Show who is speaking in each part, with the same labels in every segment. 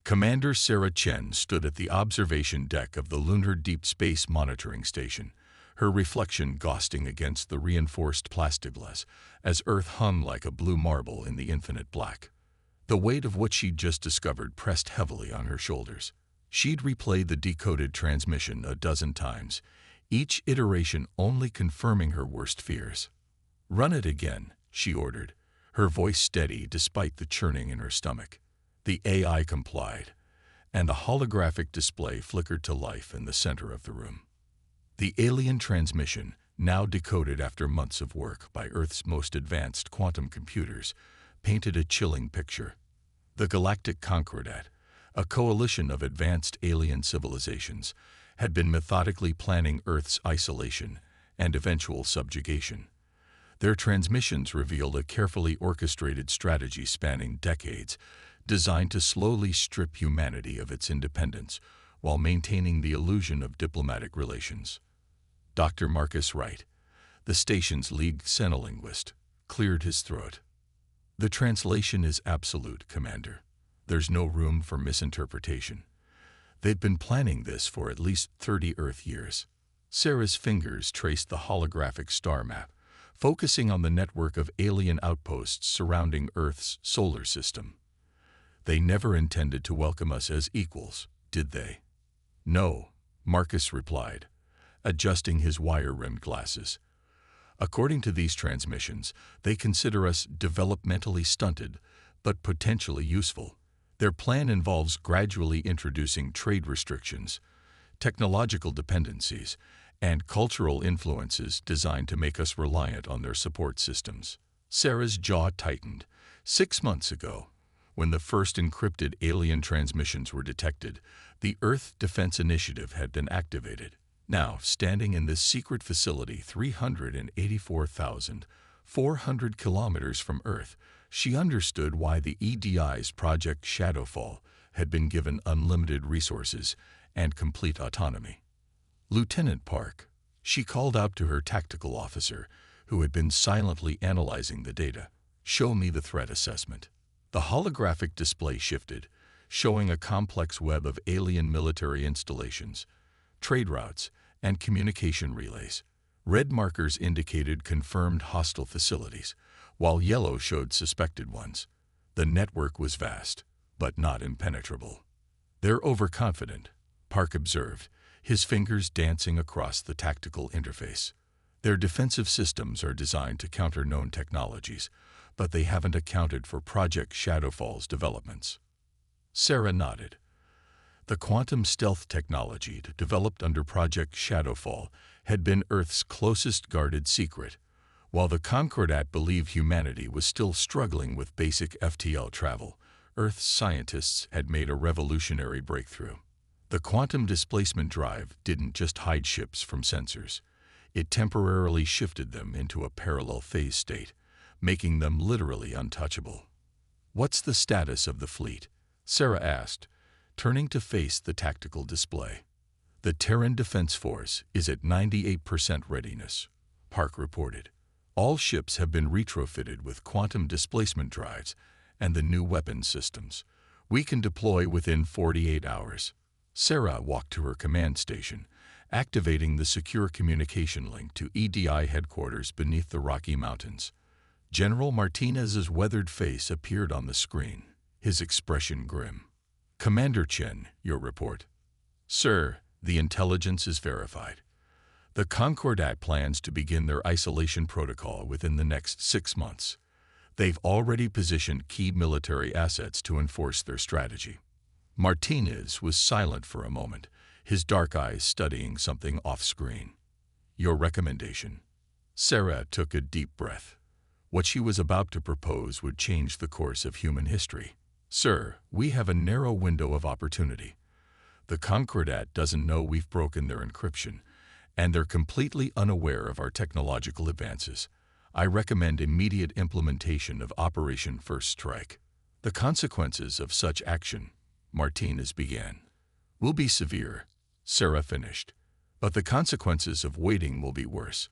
Speaker 1: Commander Sarah Chen stood at the observation deck of the Lunar Deep Space Monitoring Station, her reflection ghosting against the reinforced plexiglass as Earth hung like a blue marble in the infinite black. The weight of what she'd just discovered pressed heavily on her shoulders. She'd replayed the decoded transmission a dozen times, each iteration only confirming her worst fears. "Run it again," she ordered, her voice steady despite the churning in her stomach. The AI complied, and a holographic display flickered to life in the center of the room. The alien transmission, now decoded after months of work by Earth's most advanced quantum computers, painted a chilling picture. The Galactic Concordat, a coalition of advanced alien civilizations, had been methodically planning Earth's isolation and eventual subjugation. Their transmissions revealed a carefully orchestrated strategy spanning decades, designed to slowly strip humanity of its independence while maintaining the illusion of diplomatic relations. Dr. Marcus Wright, the station's lead xenolinguist, cleared his throat. "The translation is absolute, Commander. There's no room for misinterpretation. They've been planning this for at least 30 Earth years." Sarah's fingers traced the holographic star map, focusing on the network of alien outposts surrounding Earth's solar system. "They never intended to welcome us as equals, did they?" "No," Marcus replied, adjusting his wire-rimmed glasses. "According to these transmissions, they consider us developmentally stunted, but potentially useful. Their plan involves gradually introducing trade restrictions, technological dependencies, and cultural influences designed to make us reliant on their support systems." Sarah's jaw tightened. 6 months ago, when the first encrypted alien transmissions were detected, the Earth Defense Initiative had been activated. Now, standing in this secret facility 384,400 kilometers from Earth, she understood why the EDI's Project Shadowfall had been given unlimited resources and complete autonomy. "Lieutenant Park," she called out to her tactical officer, who had been silently analyzing the data, "show me the threat assessment." The holographic display shifted, showing a complex web of alien military installations, trade routes, and communication relays. Red markers indicated confirmed hostile facilities, while yellow showed suspected ones. The network was vast, but not impenetrable. "They're overconfident," Park observed, his fingers dancing across the tactical interface. "Their defensive systems are designed to counter known technologies, but they haven't accounted for Project Shadowfall's developments." Sarah nodded. The quantum stealth technology developed under Project Shadowfall had been Earth's closest guarded secret, while the Concordat believed humanity was still struggling with basic FTL travel. Earth's scientists had made a revolutionary breakthrough. The quantum displacement drive didn't just hide ships from sensors. It temporarily shifted them into a parallel phase state, making them literally untouchable. "What's the status of the fleet?" Sarah asked, turning to face the tactical display. "The Terran Defense Force is at 98% readiness," Park reported. "All ships have been retrofitted with quantum displacement drives and the new weapons systems. We can deploy within 48 hours. Sarah walked to her command station, activating the secure communication link to EDI headquarters beneath the Rocky Mountains. General Martinez's weathered face appeared on the screen, his expression grim. "Commander Chen, your report." "Sir, the intelligence is verified. The Concordat plans to begin their isolation protocol within the next 6 months. They've already positioned key military assets to enforce their strategy." Martinez was silent for a moment, his dark eyes studying something off-screen. "Your recommendation?" Sarah took a deep breath. What she was about to propose would change the course of human history. "Sir, we have a narrow window of opportunity. The Concordat doesn't know we've broken their encryption, and they're completely unaware of our technological advances. I recommend immediate implementation of Operation First Strike. The consequences of such action," Martinez began, "will be severe," Sarah finished. "But the consequences of waiting will be worse.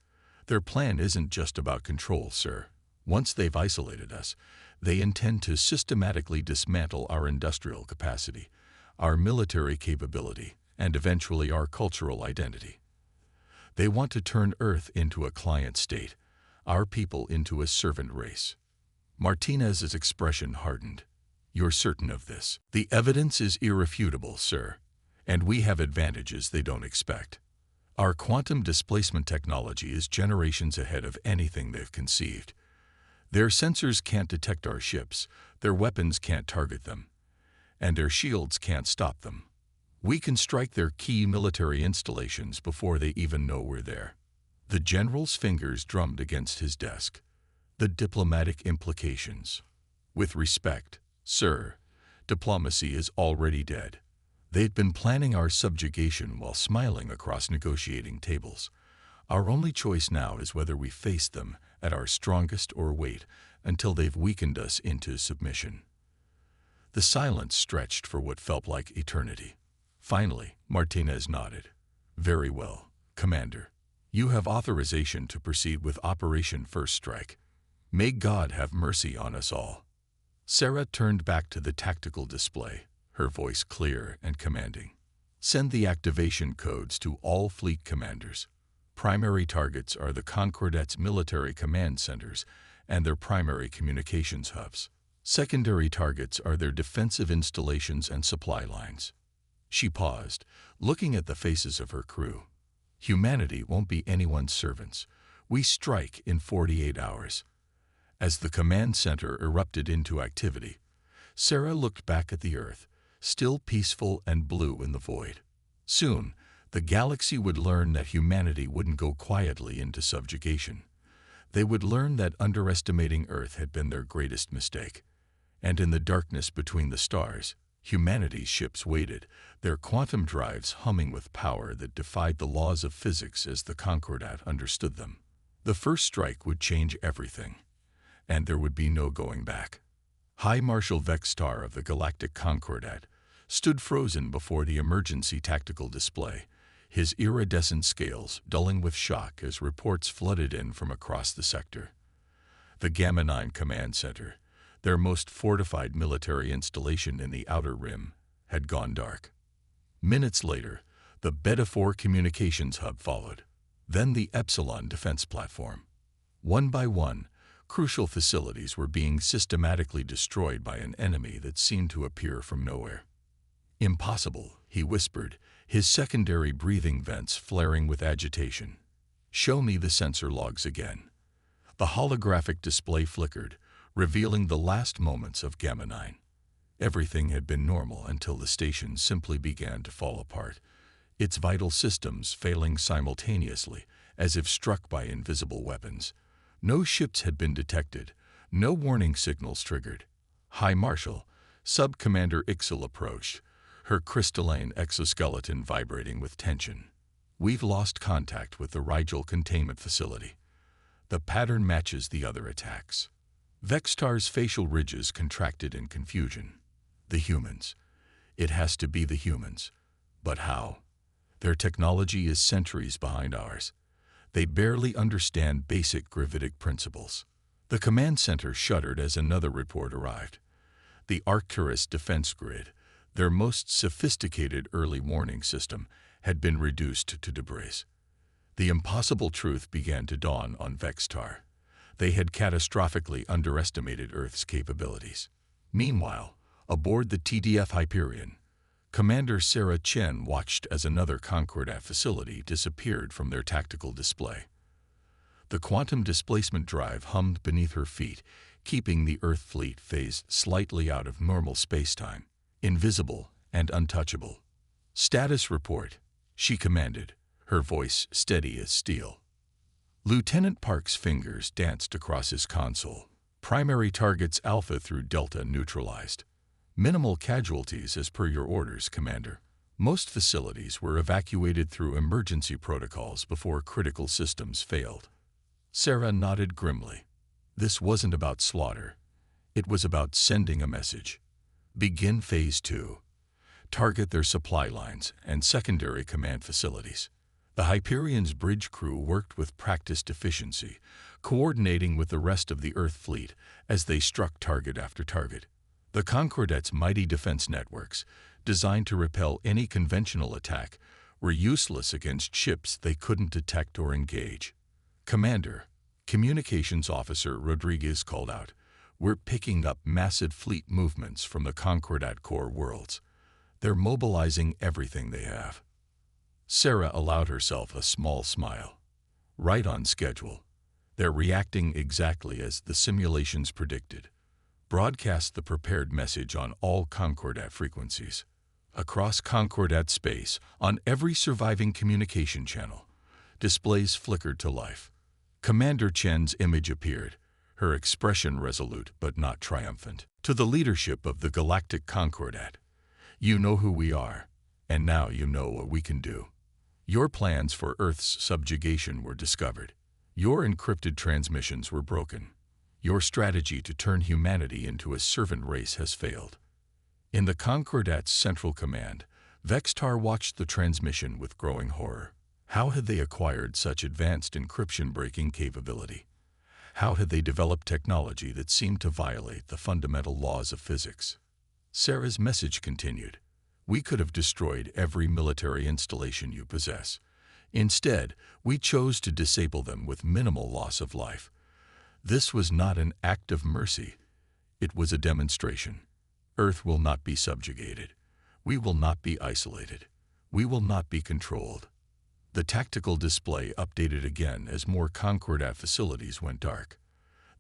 Speaker 1: Their plan isn't just about control, sir. Once they've isolated us, They intend to systematically dismantle our industrial capacity, our military capability, and eventually our cultural identity. They want to turn Earth into a client state, our people into a servant race. Martinez's expression hardened. You're certain of this? The evidence is irrefutable, sir, and we have advantages they don't expect. Our quantum displacement technology is generations ahead of anything they've conceived. Their sensors can't detect our ships, their weapons can't target them, and their shields can't stop them. We can strike their key military installations before they even know we're there. The general's fingers drummed against his desk. The diplomatic implications. With respect, sir, diplomacy is already dead. They'd been planning our subjugation while smiling across negotiating tables. Our only choice now is whether we face them at our strongest or wait until they've weakened us into submission. The silence stretched for what felt like eternity. Finally, Martinez nodded. Very well, Commander. You have authorization to proceed with Operation First Strike. May God have mercy on us all. Sarah turned back to the tactical display, her voice clear and commanding. Send the activation codes to all fleet commanders. Primary targets are the Concordat's military command centers and their primary communications hubs. Secondary targets are their defensive installations and supply lines. She paused, looking at the faces of her crew. Humanity won't be anyone's servants. We strike in 48 hours. As the command center erupted into activity, Sarah looked back at the Earth, still peaceful and blue in the void. Soon, the galaxy would learn that humanity wouldn't go quietly into subjugation. They would learn that underestimating Earth had been their greatest mistake. And in the darkness between the stars, humanity's ships waited, their quantum drives humming with power that defied the laws of physics as the Concordat understood them. The first strike would change everything, and there would be no going back. High Marshal Vextar of the Galactic Concordat stood frozen before the emergency tactical display, his iridescent scales dulling with shock as reports flooded in from across the sector. The Gamma 9 Command Center, their most fortified military installation in the Outer Rim, had gone dark. Minutes later, the Beta 4 communications hub followed, then the Epsilon defense platform. One by one, crucial facilities were being systematically destroyed by an enemy that seemed to appear from nowhere. Impossible, he whispered, his secondary breathing vents flaring with agitation. Show me the sensor logs again. The holographic display flickered, revealing the last moments of Gamma 9. Everything had been normal until the station simply began to fall apart, its vital systems failing simultaneously, as if struck by invisible weapons. No ships had been detected, no warning signals triggered. High Marshal, Sub-Commander Ixel approached, her crystalline exoskeleton vibrating with tension. We've lost contact with the Rigel containment facility. The pattern matches the other attacks. Vextar's facial ridges contracted in confusion. The humans. It has to be the humans. But how? Their technology is centuries behind ours. They barely understand basic gravitic principles. The command center shuddered as another report arrived. The Arcturus defense grid, their most sophisticated early warning system, had been reduced to debris. The impossible truth began to dawn on Vextar. They had catastrophically underestimated Earth's capabilities. Meanwhile, aboard the TDF Hyperion, Commander Sarah Chen watched as another Concordat facility disappeared from their tactical display. The quantum displacement drive hummed beneath her feet, keeping the Earth fleet phased slightly out of normal spacetime, invisible and untouchable. Status report, she commanded, her voice steady as steel. Lieutenant Park's fingers danced across his console. Primary targets Alpha through Delta neutralized. Minimal casualties as per your orders, Commander. Most facilities were evacuated through emergency protocols before critical systems failed. Sarah nodded grimly. This wasn't about slaughter. It was about sending a message. Begin Phase 2. Target their supply lines and secondary command facilities. The Hyperion's bridge crew worked with practiced efficiency, coordinating with the rest of the Earth fleet as they struck target after target. The Concordat's mighty defense networks, designed to repel any conventional attack, were useless against ships they couldn't detect or engage. "Commander," Communications Officer Rodriguez called out, "we're picking up massive fleet movements from the Concordat core worlds. They're mobilizing everything they have." Sarah allowed herself a small smile. "Right on schedule. They're reacting exactly as the simulations predicted. Broadcast the prepared message on all Concordat frequencies. Across Concordat space, on every surviving communication channel." Displays flickered to life. Commander Chen's image appeared, her expression resolute but not triumphant. "To the leadership of the Galactic Concordat, you know who we are, and now you know what we can do. Your plans for Earth's subjugation were discovered. Your encrypted transmissions were broken. Your strategy to turn humanity into a servant race has failed." In the Concordat's central command, Vextar watched the transmission with growing horror. How had they acquired such advanced encryption-breaking capability? How had they developed technology that seemed to violate the fundamental laws of physics? Sarah's message continued. "We could have destroyed every military installation you possess. Instead, we chose to disable them with minimal loss of life. This was not an act of mercy. It was a demonstration. Earth will not be subjugated. We will not be isolated. We will not be controlled." The tactical display updated again as more Concordat facilities went dark.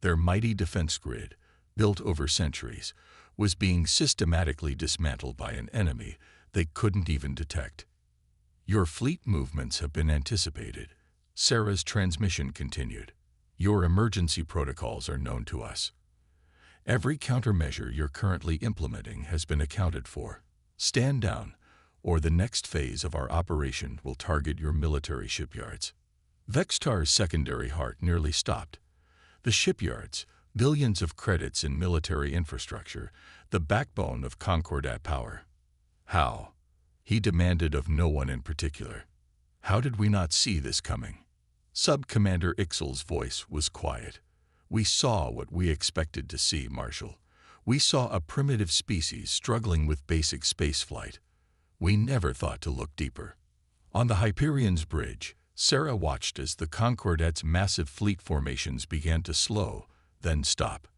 Speaker 1: Their mighty defense grid, built over centuries, was being systematically dismantled by an enemy they couldn't even detect. "Your fleet movements have been anticipated," Sarah's transmission continued. "Your emergency protocols are known to us. Every countermeasure you're currently implementing has been accounted for. Stand down, or the next phase of our operation will target your military shipyards." Vextar's secondary heart nearly stopped. The shipyards, billions of credits in military infrastructure, the backbone of Concordat power. How? He demanded of no one in particular. How did we not see this coming? Sub-Commander Ixel's voice was quiet. "We saw what we expected to see, Marshal. We saw a primitive species struggling with basic spaceflight. We never thought to look deeper." On the Hyperion's bridge, Sarah watched as the Concordat's massive fleet formations began to slow, then stop.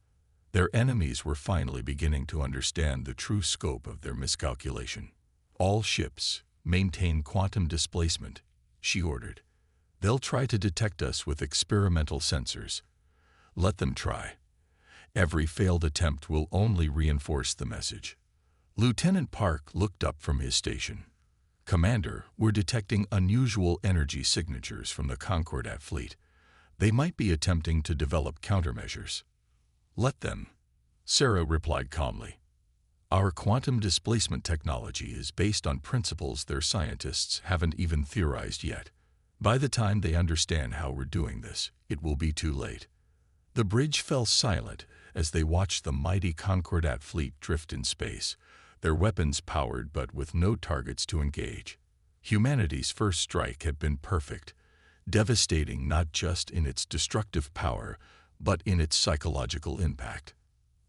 Speaker 1: Their enemies were finally beginning to understand the true scope of their miscalculation. "All ships, maintain quantum displacement," she ordered. "They'll try to detect us with experimental sensors. Let them try. Every failed attempt will only reinforce the message." Lieutenant Park looked up from his station. "Commander, we're detecting unusual energy signatures from the Concordat fleet. They might be attempting to develop countermeasures." "Let them," Sarah replied calmly. "Our quantum displacement technology is based on principles their scientists haven't even theorized yet. By the time they understand how we're doing this, it will be too late." The bridge fell silent as they watched the mighty Concordat fleet drift in space, their weapons powered but with no targets to engage. Humanity's first strike had been perfect, devastating not just in its destructive power, but in its psychological impact.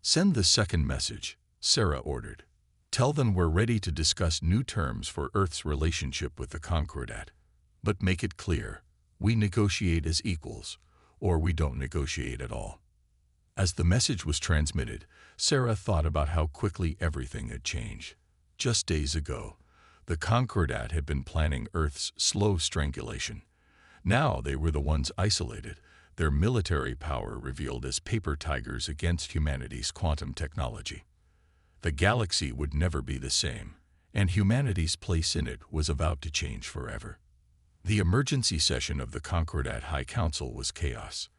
Speaker 1: "Send the second message," Sarah ordered. "Tell them we're ready to discuss new terms for Earth's relationship with the Concordat. But make it clear, we negotiate as equals, or we don't negotiate at all." As the message was transmitted, Sarah thought about how quickly everything had changed. Just days ago, the Concordat had been planning Earth's slow strangulation. Now they were the ones isolated, their military power revealed as paper tigers against humanity's quantum technology. The galaxy would never be the same, and humanity's place in it was about to change forever. The emergency session of the Concordat High Council was chaos.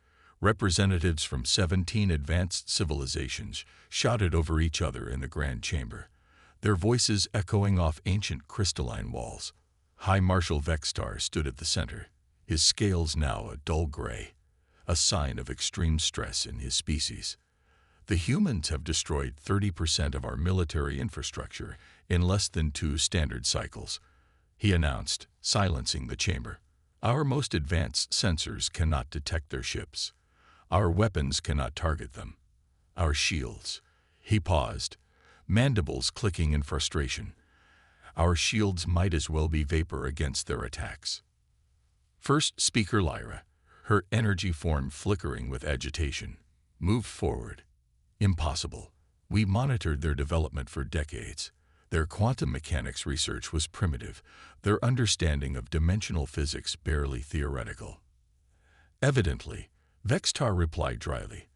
Speaker 1: Representatives from 17 advanced civilizations shouted over each other in the grand chamber, their voices echoing off ancient crystalline walls. High Marshal Vextar stood at the center, his scales now a dull gray, a sign of extreme stress in his species. "The humans have destroyed 30% of our military infrastructure in less than 2 standard cycles," he announced, silencing the chamber. "Our most advanced sensors cannot detect their ships. Our weapons cannot target them. Our shields. He paused, mandibles clicking in frustration. Our shields might as well be vapor against their attacks. First speaker Lyra, her energy form flickering with agitation, moved forward. Impossible. We monitored their development for decades. Their quantum mechanics research was primitive, their understanding of dimensional physics barely theoretical. Evidently, Vextar replied dryly.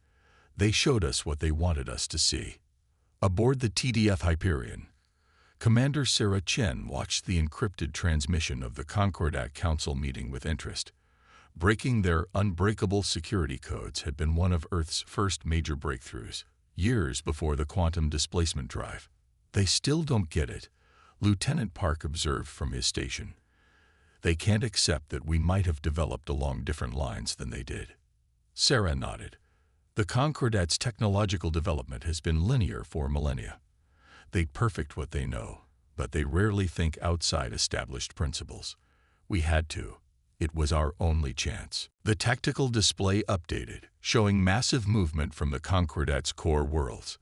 Speaker 1: They showed us what they wanted us to see. Aboard the TDF Hyperion, Commander Sarah Chen watched the encrypted transmission of the Concordat Council meeting with interest. Breaking their unbreakable security codes had been one of Earth's first major breakthroughs, years before the quantum displacement drive. They still don't get it, Lieutenant Park observed from his station. They can't accept that we might have developed along different lines than they did. Sarah nodded. The Concordat's technological development has been linear for millennia. They perfect what they know, but they rarely think outside established principles. We had to. It was our only chance. The tactical display updated, showing massive movement from the Concordat's core worlds.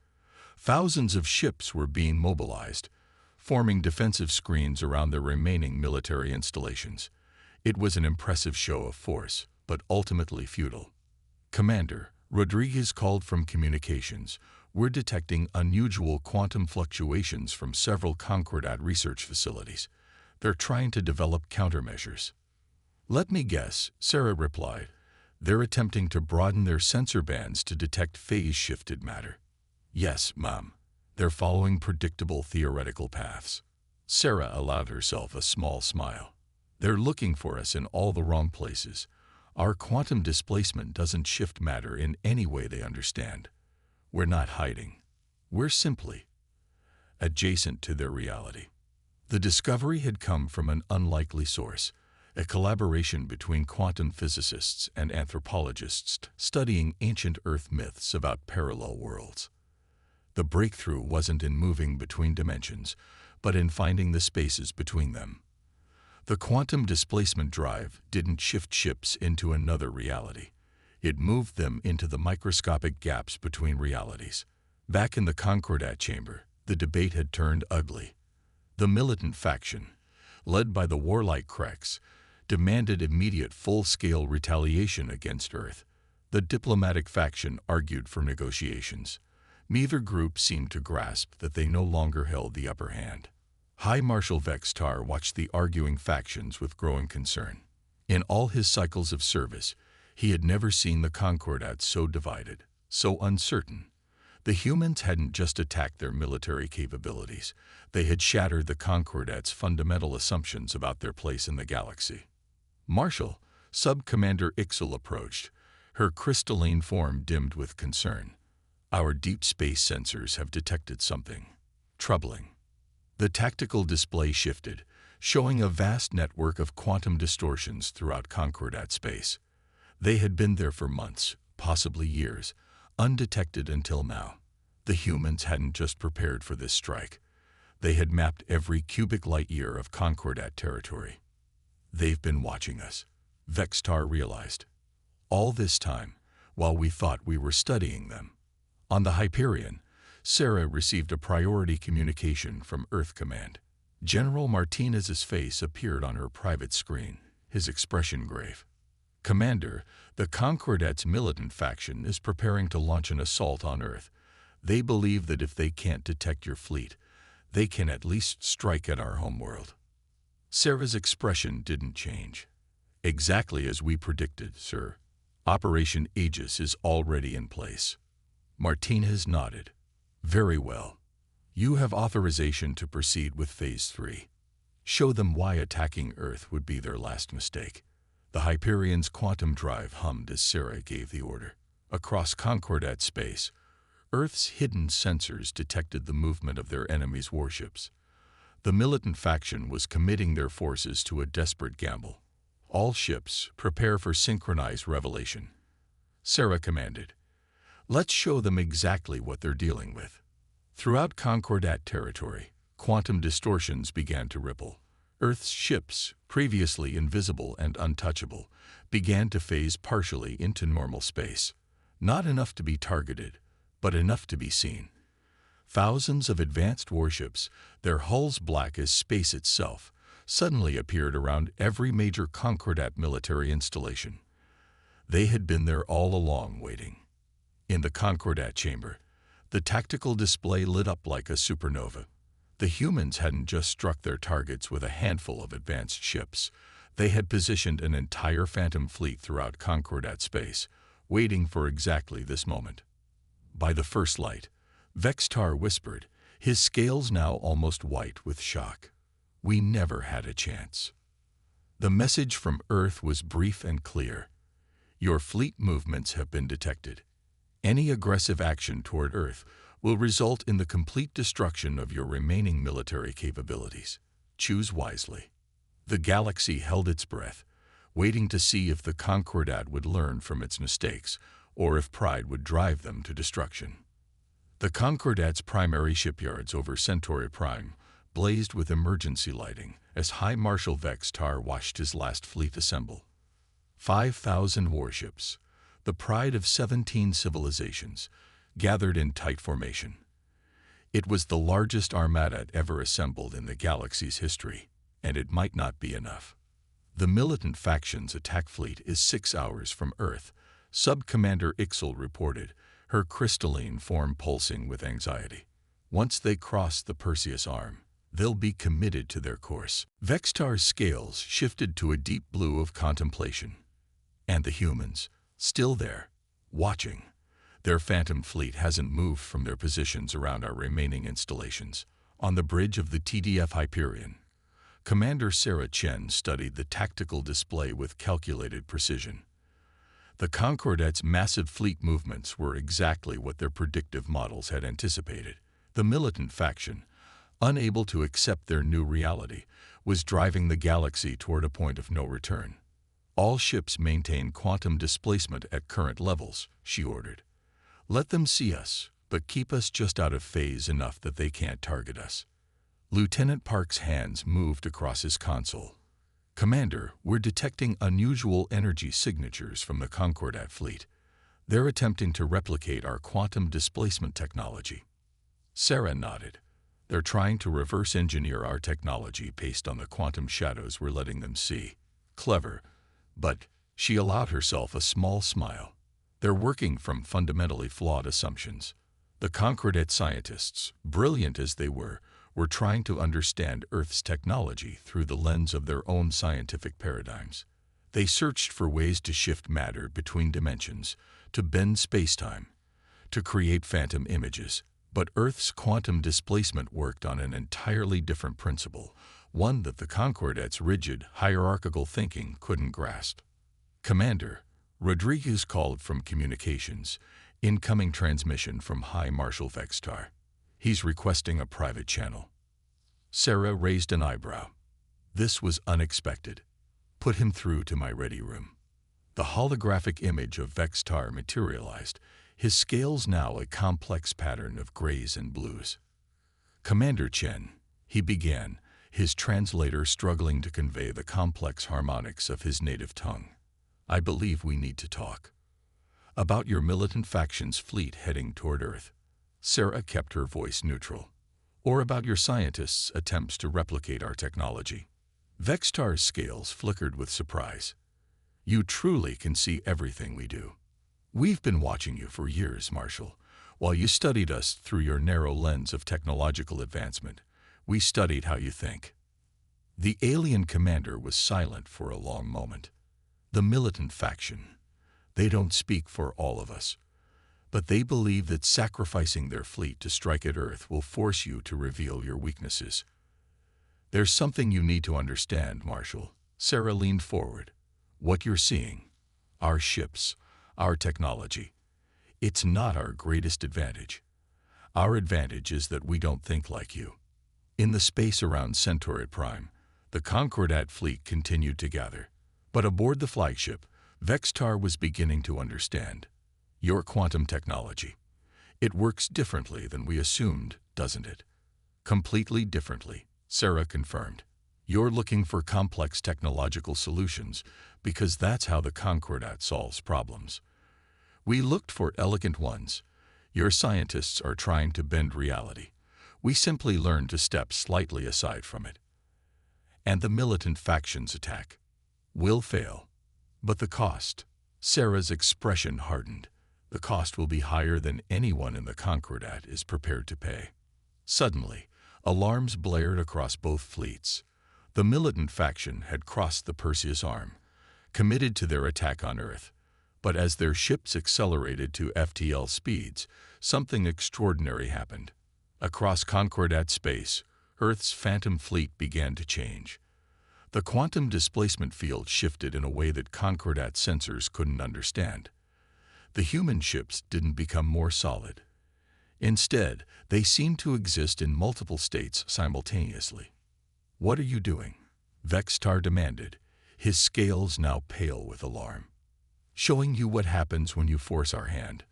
Speaker 1: Thousands of ships were being mobilized, forming defensive screens around their remaining military installations. It was an impressive show of force, but ultimately futile. Commander, Rodriguez called from communications. We're detecting unusual quantum fluctuations from several Concordat research facilities. They're trying to develop countermeasures. Let me guess, Sarah replied. They're attempting to broaden their sensor bands to detect phase-shifted matter. Yes, Mom. They're following predictable theoretical paths. Sarah allowed herself a small smile. They're looking for us in all the wrong places. Our quantum displacement doesn't shift matter in any way they understand. We're not hiding. We're simply adjacent to their reality. The discovery had come from an unlikely source, a collaboration between quantum physicists and anthropologists studying ancient Earth myths about parallel worlds. The breakthrough wasn't in moving between dimensions, but in finding the spaces between them. The quantum displacement drive didn't shift ships into another reality. It moved them into the microscopic gaps between realities. Back in the Concordat chamber, the debate had turned ugly. The militant faction, led by the warlike Kreks, demanded immediate full-scale retaliation against Earth. The diplomatic faction argued for negotiations. Neither group seemed to grasp that they no longer held the upper hand. High Marshal Vextar watched the arguing factions with growing concern. In all his cycles of service, he had never seen the Concordat so divided, so uncertain. The humans hadn't just attacked their military capabilities. They had shattered the Concordat's fundamental assumptions about their place in the galaxy. Marshal, Sub-Commander Ixel approached, her crystalline form dimmed with concern. Our deep space sensors have detected something troubling. The tactical display shifted, showing a vast network of quantum distortions throughout Concordat space. They had been there for months, possibly years, undetected until now. The humans hadn't just prepared for this strike. They had mapped every cubic light-year of Concordat territory. They've been watching us, Vextar realized. All this time, while we thought we were studying them. On the Hyperion, Sarah received a priority communication from Earth Command. General Martinez's face appeared on her private screen, his expression grave. Commander, the Concordat's militant faction is preparing to launch an assault on Earth. They believe that if they can't detect your fleet, they can at least strike at our homeworld. Sarah's expression didn't change. Exactly as we predicted, sir. Operation Aegis is already in place. Martinez nodded. Very well. You have authorization to proceed with Phase 3. Show them why attacking Earth would be their last mistake. The Hyperion's quantum drive hummed as Sarah gave the order. Across Concordat space, Earth's hidden sensors detected the movement of their enemies' warships. The militant faction was committing their forces to a desperate gamble. All ships, prepare for synchronized revelation. Sarah commanded. Let's show them exactly what they're dealing with. Throughout Concordat territory, quantum distortions began to ripple. Earth's ships, previously invisible and untouchable, began to phase partially into normal space. Not enough to be targeted, but enough to be seen. Thousands of advanced warships, their hulls black as space itself, suddenly appeared around every major Concordat military installation. They had been there all along, waiting. In the Concordat chamber, the tactical display lit up like a supernova. The humans hadn't just struck their targets with a handful of advanced ships. They had positioned an entire Phantom fleet throughout Concordat space, waiting for exactly this moment. By the first light, Vextar whispered, his scales now almost white with shock. We never had a chance. The message from Earth was brief and clear. Your fleet movements have been detected. Any aggressive action toward Earth will result in the complete destruction of your remaining military capabilities. Choose wisely. The galaxy held its breath, waiting to see if the Concordat would learn from its mistakes, or if pride would drive them to destruction. The Concordat's primary shipyards over Centauri Prime blazed with emergency lighting as High Marshal Vextar watched his last fleet assemble. 5,000 warships, the pride of 17 civilizations, gathered in tight formation. It was the largest armada ever assembled in the galaxy's history, and it might not be enough. The militant faction's attack fleet is 6 hours from Earth, Sub-Commander Ixel reported, her crystalline form pulsing with anxiety. Once they cross the Perseus arm, they'll be committed to their course. Vextar's scales shifted to a deep blue of contemplation. And the humans, still there, watching. Their Phantom fleet hasn't moved from their positions around our remaining installations. On the bridge of the TDF Hyperion, Commander Sarah Chen studied the tactical display with calculated precision. The Concordat's massive fleet movements were exactly what their predictive models had anticipated. The militant faction, unable to accept their new reality, was driving the galaxy toward a point of no return. All ships maintain quantum displacement at current levels, she ordered. Let them see us, but keep us just out of phase enough that they can't target us. Lieutenant Park's hands moved across his console. Commander, we're detecting unusual energy signatures from the Concordat fleet. They're attempting to replicate our quantum displacement technology. Sarah nodded. They're trying to reverse engineer our technology based on the quantum shadows we're letting them see. Clever, but she allowed herself a small smile. They're working from fundamentally flawed assumptions. The Concordat scientists, brilliant as they were trying to understand Earth's technology through the lens of their own scientific paradigms. They searched for ways to shift matter between dimensions, to bend spacetime, to create phantom images. But Earth's quantum displacement worked on an entirely different principle, one that the Concordat's rigid, hierarchical thinking couldn't grasp. Commander, Rodriguez called from communications, incoming transmission from High Marshal Vextar. He's requesting a private channel. Sarah raised an eyebrow. This was unexpected. Put him through to my ready room. The holographic image of Vextar materialized, his scales now a complex pattern of grays and blues. Commander Chen, he began, his translator struggling to convey the complex harmonics of his native tongue. I believe we need to talk. About your militant faction's fleet heading toward Earth. Sarah kept her voice neutral. Or about your scientists' attempts to replicate our technology. Vextar's scales flickered with surprise. You truly can see everything we do. We've been watching you for years, Marshal. While you studied us through your narrow lens of technological advancement, we studied how you think. The alien commander was silent for a long moment. The militant faction. They don't speak for all of us. But they believe that sacrificing their fleet to strike at Earth will force you to reveal your weaknesses. There's something you need to understand, Marshal. Sarah leaned forward. What you're seeing, our ships, our technology, it's not our greatest advantage. Our advantage is that we don't think like you. In the space around Centauri Prime, the Concordat fleet continued to gather. But aboard the flagship, Vextar was beginning to understand. Your quantum technology. It works differently than we assumed, doesn't it? Completely differently, Sarah confirmed. You're looking for complex technological solutions because that's how the Concordat solves problems. We looked for elegant ones. Your scientists are trying to bend reality. We simply learned to step slightly aside from it. And the militant factions attack. Will fail. But the cost. Sarah's expression hardened. The cost will be higher than anyone in the Concordat is prepared to pay. Suddenly, alarms blared across both fleets. The militant faction had crossed the Perseus Arm, committed to their attack on Earth. But as their ships accelerated to FTL speeds, something extraordinary happened. Across Concordat space, Earth's phantom fleet began to change. The quantum displacement field shifted in a way that Concordat sensors couldn't understand. The human ships didn't become more solid. Instead, they seemed to exist in multiple states simultaneously. "What are you doing?" Vextar demanded, his scales now pale with alarm. "Showing you what happens when you force our hand,"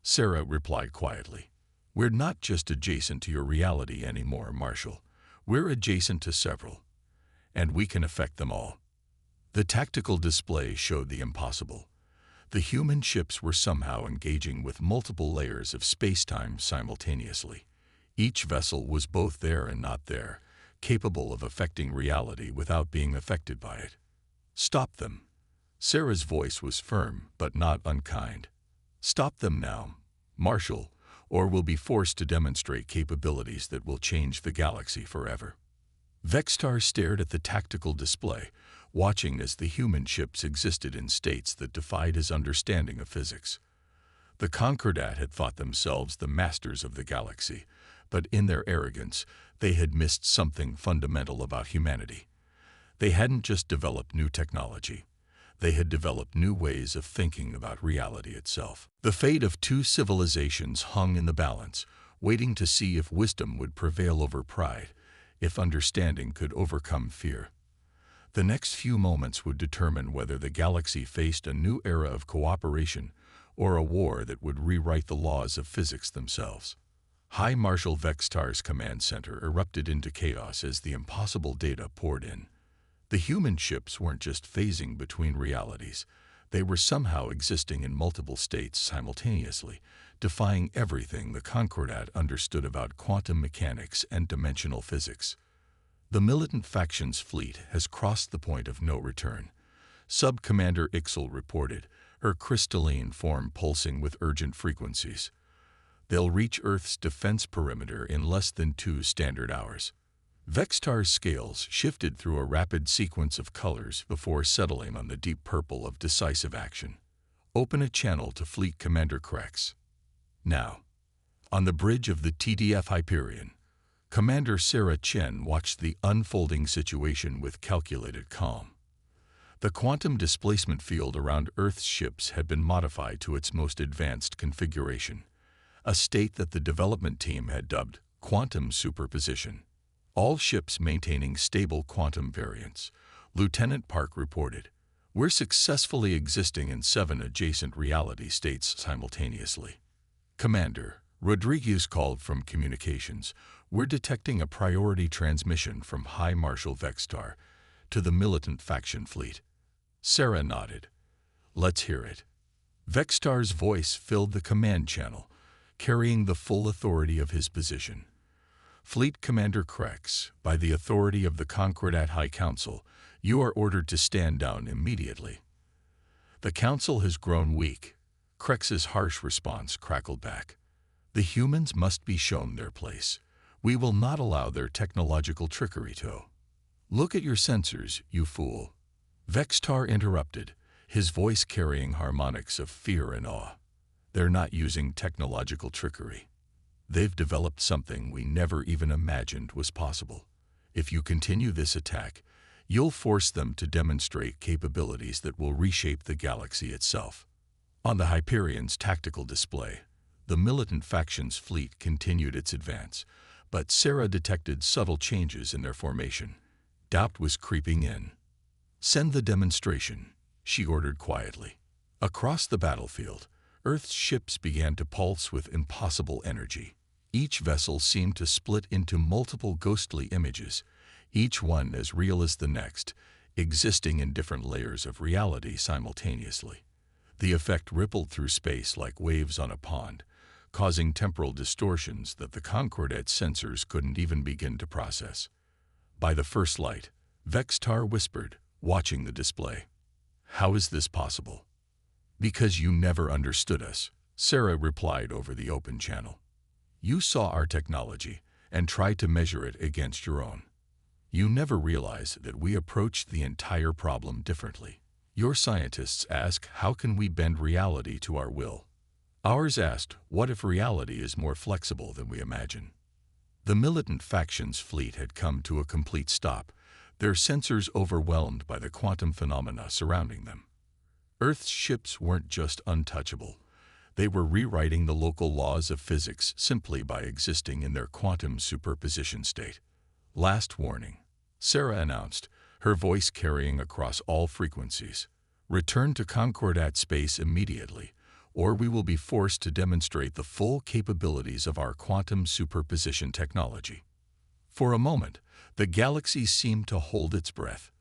Speaker 1: Sarah replied quietly. "We're not just adjacent to your reality anymore, Marshal. We're adjacent to several, and we can affect them all." The tactical display showed the impossible. The human ships were somehow engaging with multiple layers of space-time simultaneously. Each vessel was both there and not there, capable of affecting reality without being affected by it. "Stop them." Sarah's voice was firm but not unkind. "Stop them now, Marshal, or we'll be forced to demonstrate capabilities that will change the galaxy forever." Vextar stared at the tactical display, watching as the human ships existed in states that defied his understanding of physics. The Concordat had thought themselves the masters of the galaxy, but in their arrogance, they had missed something fundamental about humanity. They hadn't just developed new technology. They had developed new ways of thinking about reality itself. The fate of two civilizations hung in the balance, waiting to see if wisdom would prevail over pride, if understanding could overcome fear. The next few moments would determine whether the galaxy faced a new era of cooperation or a war that would rewrite the laws of physics themselves. High Marshal Vextar's command center erupted into chaos as the impossible data poured in. The human ships weren't just phasing between realities. They were somehow existing in multiple states simultaneously, defying everything the Concordat understood about quantum mechanics and dimensional physics. "The militant faction's fleet has crossed the point of no return," Sub-Commander Ixel reported, her crystalline form pulsing with urgent frequencies. "They'll reach Earth's defense perimeter in less than 2 standard hours." Vextar's scales shifted through a rapid sequence of colors before settling on the deep purple of decisive action. "Open a channel to Fleet Commander Krex." Now, on the bridge of the TDF Hyperion, Commander Sarah Chen watched the unfolding situation with calculated calm. The quantum displacement field around Earth's ships had been modified to its most advanced configuration, a state that the development team had dubbed quantum superposition. All ships maintaining stable quantum variance, Lieutenant Park reported. "We're successfully existing in 7 adjacent reality states simultaneously." "Commander," Rodriguez called from communications, "we're detecting a priority transmission from High Marshal Vextar to the militant faction fleet." Sarah nodded. "Let's hear it." Vextar's voice filled the command channel, carrying the full authority of his position. "Fleet Commander Krex, by the authority of the Concordat High Council, you are ordered to stand down immediately." "The Council has grown weak," Krex's harsh response crackled back. "The humans must be shown their place. We will not allow their technological trickery to." "Look at your sensors, you fool," Vextar interrupted, his voice carrying harmonics of fear and awe. "They're not using technological trickery. They've developed something we never even imagined was possible. If you continue this attack, you'll force them to demonstrate capabilities that will reshape the galaxy itself." On the Hyperion's tactical display, the militant faction's fleet continued its advance, but Sarah detected subtle changes in their formation. Doubt was creeping in. "Send the demonstration," she ordered quietly. Across the battlefield, Earth's ships began to pulse with impossible energy. Each vessel seemed to split into multiple ghostly images, each one as real as the next, existing in different layers of reality simultaneously. The effect rippled through space like waves on a pond, causing temporal distortions that the Concordat's sensors couldn't even begin to process. By the first light, Vextar whispered, watching the display. "How is this possible?" "Because you never understood us," Sarah replied over the open channel. "You saw our technology and tried to measure it against your own. You never realized that we approached the entire problem differently. Your scientists ask, how can we bend reality to our will? Ours asked, what if reality is more flexible than we imagine?" The militant faction's fleet had come to a complete stop, their sensors overwhelmed by the quantum phenomena surrounding them. Earth's ships weren't just untouchable. They were rewriting the local laws of physics simply by existing in their quantum superposition state. "Last warning," Sarah announced, her voice carrying across all frequencies. "Return to Concordat space immediately, or we will be forced to demonstrate the full capabilities of our quantum superposition technology." For a moment, the galaxy seemed to hold its breath.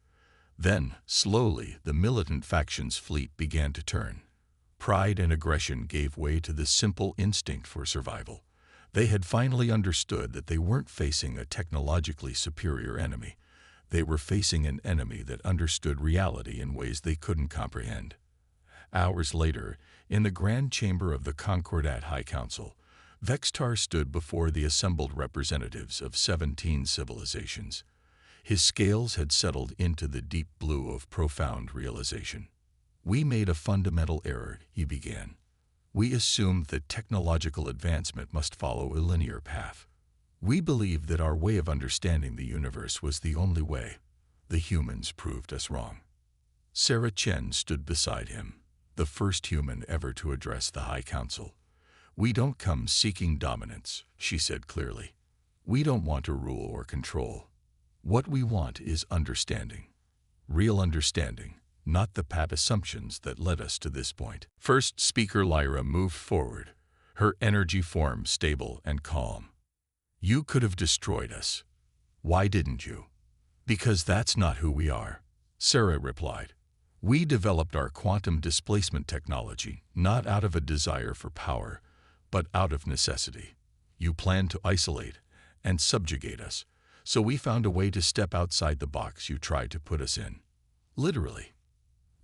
Speaker 1: Then, slowly, the militant faction's fleet began to turn. Pride and aggression gave way to the simple instinct for survival. They had finally understood that they weren't facing a technologically superior enemy. They were facing an enemy that understood reality in ways they couldn't comprehend. Hours later, in the grand chamber of the Concordat High Council, Vextar stood before the assembled representatives of 17 civilizations. His scales had settled into the deep blue of profound realization. "We made a fundamental error," he began. "We assumed that technological advancement must follow a linear path. We believed that our way of understanding the universe was the only way. The humans proved us wrong." Sarah Chen stood beside him, the first human ever to address the High Council. "We don't come seeking dominance," she said clearly. "We don't want to rule or control. What we want is understanding. Real understanding, not the pat assumptions that led us to this point." First Speaker Lyra moved forward, her energy form stable and calm. "You could have destroyed us. Why didn't you?" "Because that's not who we are," Sarah replied. "We developed our quantum displacement technology not out of a desire for power, but out of necessity. You planned to isolate and subjugate us, so we found a way to step outside the box you tried to put us in." Literally.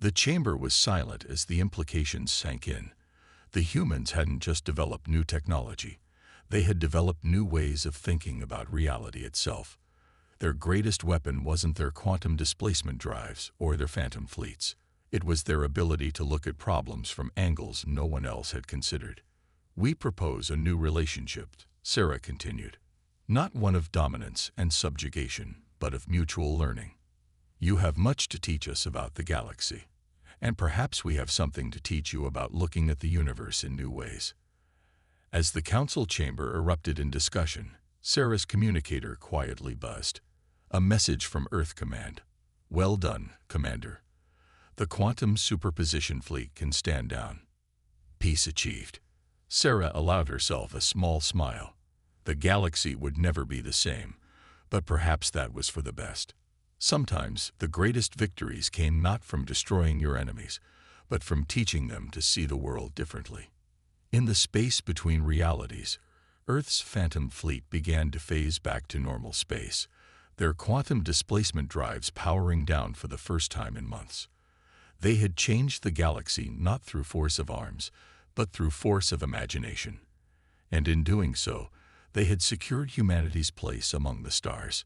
Speaker 1: The chamber was silent as the implications sank in. The humans hadn't just developed new technology. They had developed new ways of thinking about reality itself. Their greatest weapon wasn't their quantum displacement drives or their phantom fleets. It was their ability to look at problems from angles no one else had considered. "We propose a new relationship," Sarah continued. "Not one of dominance and subjugation, but of mutual learning. You have much to teach us about the galaxy, and perhaps we have something to teach you about looking at the universe in new ways." As the council chamber erupted in discussion, Sarah's communicator quietly buzzed. A message from Earth Command. "Well done, Commander. The quantum superposition fleet can stand down. Peace achieved." Sarah allowed herself a small smile. The galaxy would never be the same, but perhaps that was for the best. Sometimes the greatest victories came not from destroying your enemies, but from teaching them to see the world differently. In the space between realities, Earth's phantom fleet began to phase back to normal space, their quantum displacement drives powering down for the first time in months. They had changed the galaxy not through force of arms, but through force of imagination. And in doing so, they had secured humanity's place among the stars.